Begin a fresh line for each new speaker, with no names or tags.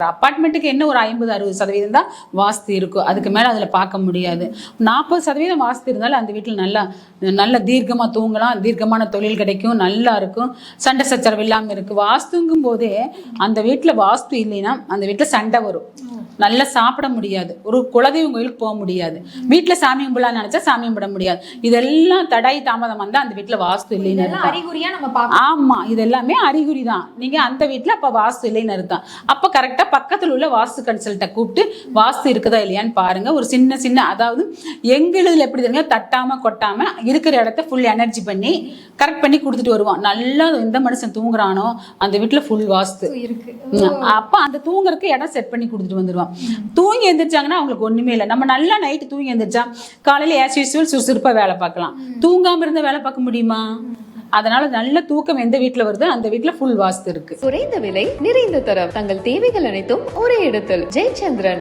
அப்பார்ட்மெண்ட்டுக்கு என்ன ஒரு 50-60% தான் வாஸ்து இருக்கும். அதுக்கு மேலே அதில் பார்க்க முடியாது. 40% வாஸ்து இருந்தாலும் அந்த வீட்டில் நல்ல தீர்க்கமாக தூங்கலாம், தீர்க்கமான தொழில் கிடைக்கும், நல்லா இருக்கும், சண்டை சச்சரவு இல்லாமல் இருக்குது. வாஸ்துங்கும் போதே அந்த வீட்டில் வாஸ்து இல்லைன்னா அந்த வீட்டில் சண்டை வரும், நல்லா சாப்பிட முடியாது, ஒரு குலதெய்வம் கோயிலுக்கு போக முடியாது, வீட்டில் சாமி கும்பிடலான்னு நினச்சா சாமி கும்பிட முடியாது. இதெல்லாம் தடை தாமதம் வந்தால் அந்த வீட்டில் வாஸ்து இல்லைன்னு அர்த்தம். ஆமாம், இது எல்லாமே அறிகுறி தான். நீங்கள் அந்த வீட்டில் அப்போ வாஸ்து இல்லைன்னு அர்த்தம். அப்போ கரெக்டாக பக்கத்தில் உள்ள வாஸ்து கன்சல்ட்டை கூப்பிட்டு வாஸ்து இருக்குதா இல்லையான்னு பாருங்கள். ஒரு சின்ன அதாவது எங்களுதில் எப்படி தெரியுங்க, தட்டாமல் கொட்டாமல் இருக்கிற இடத்த ஃபுல் எனர்ஜி பண்ணி கரெக்ட் பண்ணி கொடுத்துட்டு வருவான். நல்லா எந்த மனுஷன் தூங்குறானோ அந்த வீட்டில் ஃபுல் வாஸ்து இருக்கு. அப்போ அந்த தூங்குறதுக்கு இடம் செட் பண்ணி கொடுத்துட்டு வந்துடுவான். தூங்கி எழுந்திரிச்சாங்கன்னா அவங்களுக்கு ஒன்றுமே இல்லை. நம்ம நல்லா நைட்டு தூங்கி எழுந்திரிச்சா காலையில் ஆஸ் யூசுவல் சுறுசுறுப்பாக வேலை பார்க்கலாம். தூங்காமல் இருந்தால் வேலை பார்க்க முடியுமா? அதனால நல்ல தூக்கம் எந்த வீட்டுல வருதோ அந்த வீட்டுல ஃபுல் வாஸ்து இருக்கு.
குறைந்த விலை, நிறைந்த தரம், தங்கள் தேவைகள் அனைத்தும் ஒரே இடத்தில். ஜெயச்சந்திரன்.